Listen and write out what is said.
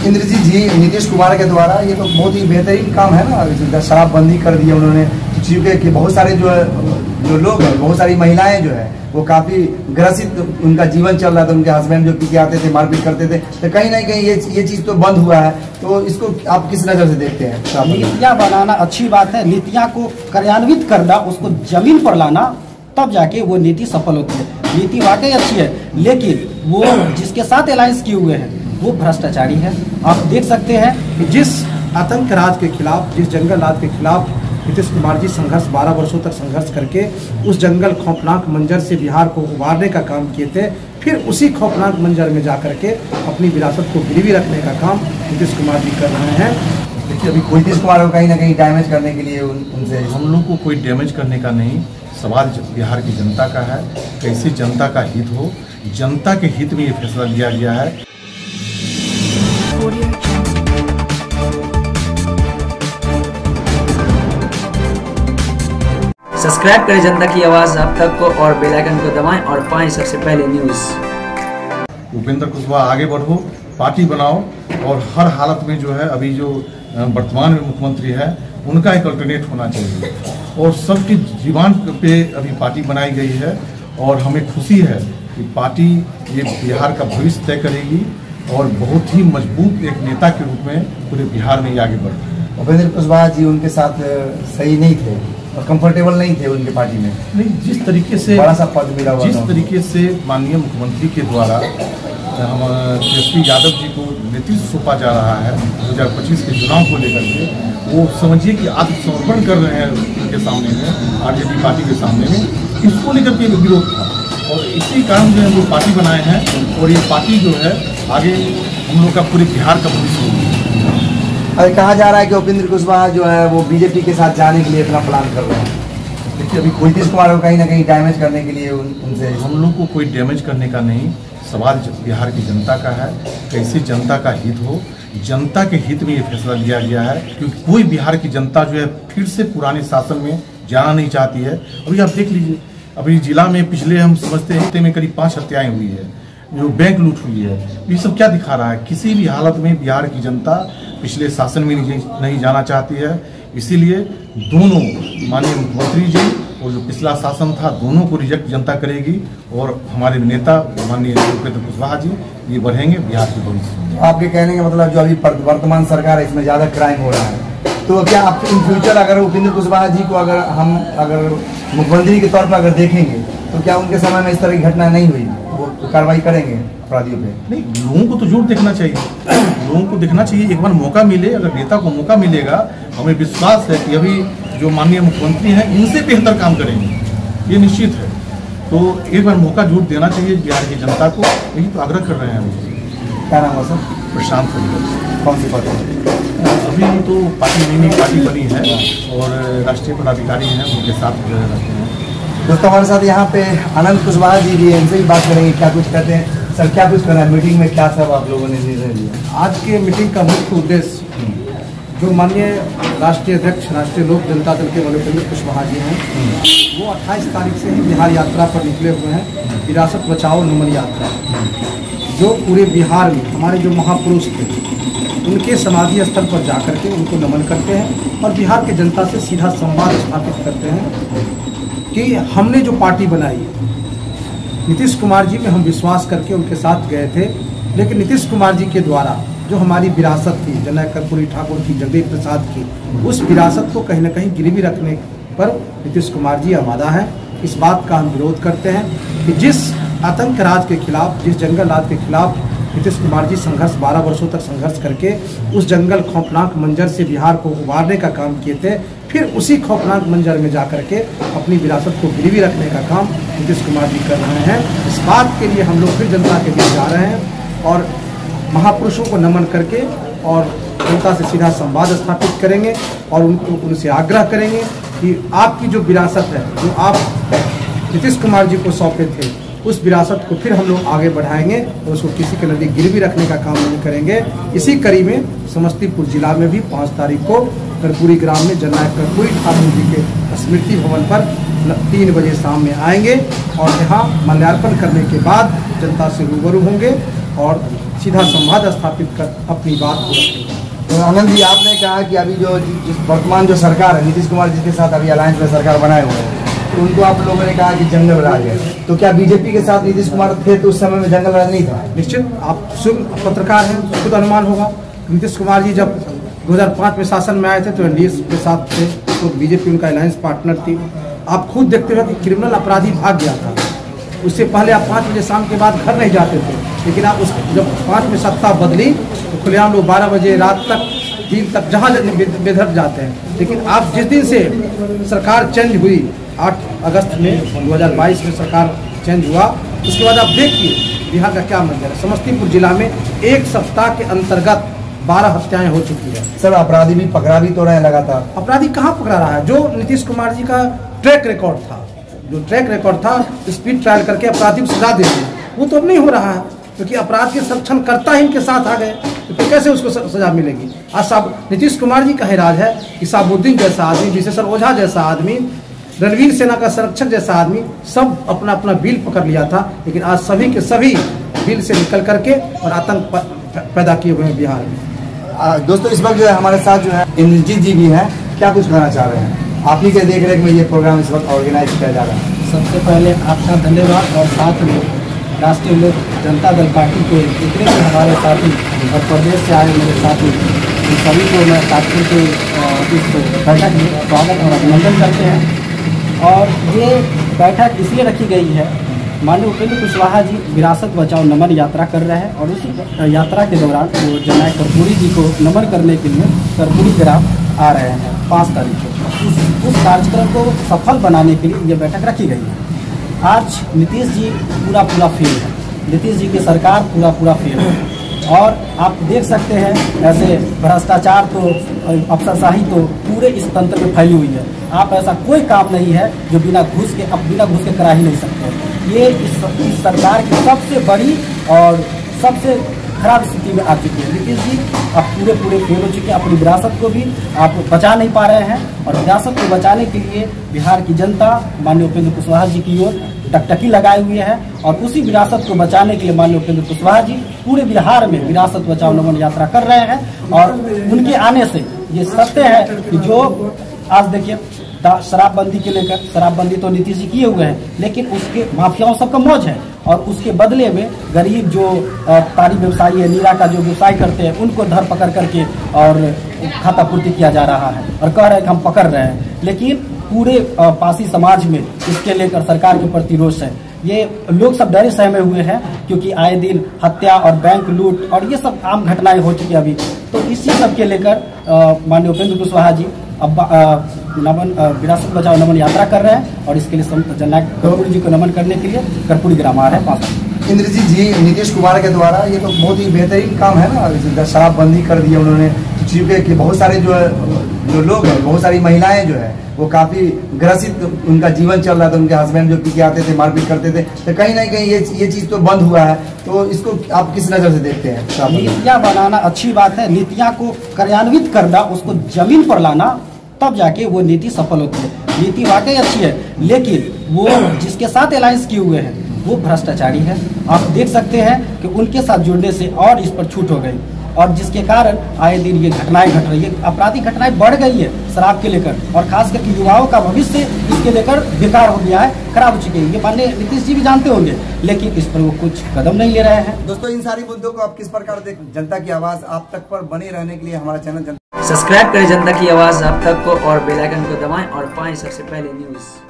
इंद्रजीत जी, नीतीश कुमार के द्वारा ये तो बहुत ही बेहतरीन काम है ना, शराबबंदी कर दी उन्होंने, क्योंकि बहुत सारे जो लोग हैं, बहुत सारी महिलाएं जो है वो काफ़ी ग्रसित उनका जीवन चल रहा था, उनके हस्बैंड जो पी के आते थे, मारपीट करते थे, तो कहीं ना कहीं ये चीज़ तो बंद हुआ है। तो इसको आप किस नज़र से देखते हैं? नीतियाँ बनाना अच्छी बात है, नीतियाँ को कार्यान्वित करना, उसको जमीन पर लाना, तब जाके वो नीति सफल होती है। नीति वाकई अच्छी है, लेकिन वो जिसके साथ अलायंस किए हुए हैं वो भ्रष्टाचारी है। आप देख सकते हैं कि जिस आतंक राज के खिलाफ, जिस जंगल राज के खिलाफ नीतीश कुमार जी संघर्ष 12 वर्षों तक संघर्ष करके उस जंगल खौफनाक मंजर से बिहार को उबारने का काम किए थे, फिर उसी खौफनाक मंजर में जाकर के अपनी विरासत को गिरवी रखने का काम नीतीश कुमार जी कर रहे हैं। देखिए, अभी नीतीश कुमार को कहीं ना कहीं डैमेज करने के लिए उनसे, हम लोग को कोई डैमेज करने का नहीं, सवाल बिहार की जनता का है, कैसे जनता का हित हो, जनता के हित में ये फैसला लिया गया है। सब्सक्राइब करें जनता की आवाज़ आप तक को, और बेल आइकन को दबाएं और पाएं सबसे पहले न्यूज़। उपेंद्र कुशवाहा, आगे बढ़ो, पार्टी बनाओ, और हर हालत में जो है अभी जो वर्तमान में मुख्यमंत्री है उनका एक अल्टरनेट होना चाहिए, और सबकी जीवन पे अभी पार्टी बनाई गई है, और हमें खुशी है कि पार्टी ये बिहार का भविष्य तय करेगी और बहुत ही मजबूत एक नेता के रूप में पूरे बिहार में ये आगे बढ़ेगी। उपेंद्र कुशवाहा जी उनके साथ सही नहीं थे और कंफर्टेबल नहीं थे उनके पार्टी में। नहीं, जिस तरीके से बड़ा सा पद मिला हुआ, जिस तरीके से माननीय मुख्यमंत्री के द्वारा हम तेजस्वी यादव जी को नेतृत्व सौंपा जा रहा है 2025 के चुनाव को लेकर के, वो समझिए कि आत्मसमर्पण कर रहे हैं उनके सामने में, आरजेडी पार्टी के सामने में, इसको लेकर के विरोध था, और इसी कारण जो हम लोग पार्टी बनाए हैं, और ये पार्टी जो है आगे हम लोग का पूरे बिहार का भविष्य होगी। अरे कहा जा रहा है कि उपेंद्र कुशवाहा जो है वो बीजेपी के साथ जाने के लिए इतना प्लान कर रहे हैं। देखिए, अभी नीतीश कुमार को कहीं ना कहीं डैमेज करने के लिए उनसे, हम लोग को कोई डैमेज करने का नहीं, सवाल बिहार की जनता का है, कैसे जनता का हित हो, जनता के हित में ये फैसला लिया गया है, क्योंकि कोई बिहार की जनता जो है फिर से पुराने शासन में जाना नहीं चाहती है। अभी आप देख लीजिए, अभी जिला में पिछले हम समझते हैं हफ्ते में करीब 5 हत्याएं हुई है, जो बैंक लूट हुई है। ये सब क्या दिखा रहा है? किसी भी हालत में बिहार की जनता पिछले शासन में नहीं जाना चाहती है, इसीलिए दोनों माननीय मुख्यमंत्री जी और जो पिछला शासन था, दोनों को रिजेक्ट जनता करेगी, और हमारे नेता माननीय उपेंद्र कुशवाहा जी ये बढ़ेंगे बिहार के भविष्य। आपके कहने का मतलब जो अभी वर्तमान सरकार है इसमें ज़्यादा क्राइम हो रहा है, तो क्या आप इन फ्यूचर अगर उपेंद्र कुशवाहा जी को अगर मुख्यमंत्री के तौर पर अगर देखेंगे, तो क्या उनके समय में इस तरह की घटना नहीं हुई, वो कार्रवाई करेंगे अपराधियों पे? नहीं, लोगों को तो जरूर देखना चाहिए, लोगों को देखना चाहिए, एक बार मौका मिले, अगर नेता को मौका मिलेगा, हमें विश्वास है कि अभी जो माननीय मुख्यमंत्री हैं इनसे बेहतर काम करेंगे, ये निश्चित है। तो एक बार मौका जरूर देना चाहिए बिहार की जनता को, यही तो आग्रह कर रहे हैं हम। क्या नाम है सर? प्रशांत फरीद। कौन सी पार्टी? अभी तो पार्टी नई पार्टी बनी है, और राष्ट्रीय पदाधिकारी हैं, उनके साथ रहते हैं। दोस्तों, हमारे साथ यहाँ पे आनंद कुशवाहा जी भी हैं, इनसे भी बात करेंगे, क्या कुछ कहते हैं। सर, क्या कुछ करना है मीटिंग में, क्या सब आप लोगों ने निर्णय लिया? आज के मीटिंग का मुख्य उद्देश्य, जो माननीय राष्ट्रीय अध्यक्ष राष्ट्रीय लोक जनता दल के उपेंद्र कुशवाहा जी हैं, वो 28 तारीख से ही बिहार यात्रा पर निकले हुए हैं, विरासत बचाओ नमन यात्रा, जो पूरे बिहार में हमारे जो महापुरुष थे उनके समाधि स्थल पर जाकर के उनको नमन करते हैं, और बिहार के जनता से सीधा संवाद स्थापित करते हैं कि हमने जो पार्टी बनाई, नीतीश कुमार जी में हम विश्वास करके उनके साथ गए थे, लेकिन नीतीश कुमार जी के द्वारा जो हमारी विरासत थी, जनक कर्पूरी ठाकुर की, जगदेव प्रसाद की, उस विरासत को कहीं ना कहीं गिरवी रखने पर नीतीश कुमार जी आमादा हैं। इस बात का हम विरोध करते हैं कि जिस आतंक राज के खिलाफ, जिस जंगल राज के खिलाफ नीतीश कुमार जी संघर्ष 12 वर्षों तक संघर्ष करके उस जंगल खौफनाक मंजर से बिहार को उबारने का काम किए थे, फिर उसी खौफनाक मंजर में जाकर के अपनी विरासत को गिरवी रखने का काम नीतीश कुमार जी कर रहे हैं। इस बात के लिए हम लोग फिर जनता के बीच जा रहे हैं, और महापुरुषों को नमन करके और जनता से सीधा संवाद स्थापित करेंगे, और उनसे आग्रह करेंगे कि आपकी जो विरासत है, जो आप नीतीश कुमार जी को सौंपे थे, उस विरासत को फिर हम लोग आगे बढ़ाएंगे, और उसको किसी के नज़दीक गिरवी रखने का काम नहीं करेंगे। इसी कड़ी में समस्तीपुर जिला में भी 5 तारीख को कर्पूरी ग्राम में जननायक कर्पूरी ठाकुर जी के स्मृति भवन पर 3 बजे शाम में आएंगे, और यहाँ माल्यार्पण करने के बाद जनता से रूबरू होंगे, और सीधा संवाद स्थापित कर अपनी बात को रखेंगे। तो आनंद जी, आपने कहा कि अभी जो वर्तमान जो सरकार है, नीतीश कुमार जी के साथ अभी अलायंस में सरकार बनाए हुए हैं, तो उनको आप लोगों ने कहा कि जंगल राज है, तो क्या बीजेपी के साथ नीतीश कुमार थे तो उस समय में जंगल राज नहीं था? निश्चित, आप स्वयं पत्रकार हैं, खुद अनुमान होगा। नीतीश कुमार जी जब 2005 में शासन में आए थे तो एनडीए के साथ थे, तो बीजेपी उनका अलायंस पार्टनर थी। आप खुद देखते हो कि क्रिमिनल अपराधी भाग गया था, उससे पहले आप 5 बजे शाम के बाद घर नहीं जाते थे, लेकिन आप उस जब 5 में सत्ता बदली तो खुलेआम लोग 12 बजे रात तक, दिन तक जहाँ बेधर जाते हैं। लेकिन आप जिस दिन से सरकार चेंज हुई, 8 अगस्त में 2022 में सरकार चेंज हुआ, उसके बाद आप देखिए बिहार का क्या मंजर है। समस्तीपुर जिला में 1 सप्ताह के अंतर्गत 12 हत्याएं हो चुकी है। सर, अपराधी भी पकड़ा भी तो रहे लगातार। अपराधी कहाँ पकड़ा रहा है? जो नीतीश कुमार जी का ट्रैक रिकॉर्ड था, स्पीड ट्रायल करके अपराधी को सजा देते, वो तो अब नहीं हो रहा है, क्योंकि अपराध के संरक्षण करता ही इनके साथ आ गए, तो फिर कैसे उसको सजा मिलेगी? आज नीतीश कुमार जी का ही राज है कि साबुद्दीन जैसा आदमी, विशेषर ओझा जैसा आदमी, रणवीर सेना का संरक्षक जैसा आदमी, सब अपना अपना बिल पकड़ लिया था, लेकिन आज सभी के सभी बिल से निकल करके और आतंक पैदा किए हुए हैं बिहार में। दोस्तों, इस वक्त जो है हमारे साथ जो है इंद्रजीत जी भी हैं, क्या कुछ कहना चाह रहे हैं? आप ही के देख रेख में ये प्रोग्राम इस वक्त ऑर्गेनाइज किया जा रहा है। सबसे पहले आपका धन्यवाद, और साथ में राष्ट्रीय लोक जनता दल पार्टी के जितने भी हमारे साथी और प्रदेश से आए मेरे साथी, इन सभी को मैं साथियों के इस बैठक में स्वागत और अभिनंदन करते हैं। और ये बैठक इसलिए रखी गई है, माननीय उपेंद्र कुशवाहा जी विरासत बचाओ नमन यात्रा कर रहे हैं, और उसी यात्रा के दौरान वो जननायक कर्पूरी जी को नमन करने के लिए कर्पूरी ग्राम आ रहे हैं 5 तारीख को। उस कार्यक्रम को सफल बनाने के लिए ये बैठक रखी गई है। आज नीतीश जी पूरा फेल है, नीतीश जी की सरकार पूरा फेल है, और आप देख सकते हैं ऐसे भ्रष्टाचार तो, अफसरशाही तो पूरे इस तंत्र में फैली हुई है। आप ऐसा कोई काम नहीं है जो बिना घूस के करा ही नहीं सकते। ये इस सरकार की सबसे बड़ी और सबसे खराब स्थिति में आ चुकी है। नीतीश जी अब पूरे फेल हो चुके हैं, अपनी विरासत को भी आप बचा नहीं पा रहे हैं, और विरासत को बचाने के लिए बिहार की जनता माननीय उपेंद्र कुशवाहा जी की ओर टकटकी लगाए हुए है, और उसी विरासत को बचाने के लिए माननीय उपेंद्र कुशवाहा जी पूरे बिहार में विरासत बचाओ नमन यात्रा कर रहे हैं। और उनके आने से ये सत्य है कि जो आज देखिए शराबबंदी के लेकर, शराबबंदी तो नीतीश जी किए हुए हैं, लेकिन उसके माफियाओं सबका मौज है, और उसके बदले में गरीब जो तारी व्यवसायी है, नीरा का जो व्यवसाय करते हैं, उनको धर पकड़ करके और खाता पूर्ति किया जा रहा है, और कह रहे हैं कि हम पकड़ रहे हैं। लेकिन पूरे पासी समाज में इसके लेकर सरकार के प्रति रोष है। ये लोग सब डरे सहमे हुए हैं, क्योंकि आए दिन हत्या और बैंक लूट और ये सब आम घटनाएं हो चुकी है अभी। तो इसी सब के लेकर माननीय उपेंद्र कुशवाहा जी अब विरासत बचाओ नमन यात्रा कर रहे हैं, और इसके लिए जननायक कर्पूरी जी को नमन करने के लिए कर्पूरी ग्राम आ रहे हैं 5। इंद्रजीत जी, नीतीश कुमार के द्वारा ये तो बहुत ही बेहतरीन काम है ना, शराबबंदी कर दी उन्होंने, चूँकि कि बहुत सारे जो लोग हैं, बहुत सारी महिलाएं जो है वो काफी ग्रसित उनका जीवन चल रहा था, उनके हस्बैंड जो पी के आते थे, मारपीट करते थे, तो कहीं ना कहीं ये चीज तो बंद हुआ है। तो इसको आप किस नजर से देखते हैं? नीतियाँ बनाना अच्छी बात है, नीतियाँ को कार्यान्वित करना, उसको जमीन पर लाना, तब जाके वो नीति सफल होती है। नीति वाकई अच्छी है, लेकिन वो जिसके साथ अलायंस किए हुए हैं वो भ्रष्टाचारी है। आप देख सकते हैं कि उनके साथ जुड़ने से और इस पर छूट हो गई, और जिसके कारण आए दिन ये घटनाएं घट रही है, आपराधिक घटनाएं बढ़ गई है शराब के लेकर, और खास करके युवाओं का भविष्य इसके लेकर बेकार हो गया है, खराब हो चुके हैं। ये माननीय नीतीश जी भी जानते होंगे, लेकिन इस पर वो कुछ कदम नहीं ले रहे हैं। दोस्तों, इन सारी मुद्दों को आप किस प्रकार देख, जनता की आवाज आप तक पर बने रहने के लिए हमारा चैनल सब्सक्राइब करें जनता की आवाज आप तक को, और बेल आइकन को दबाएं और पाएं सबसे पहले न्यूज़।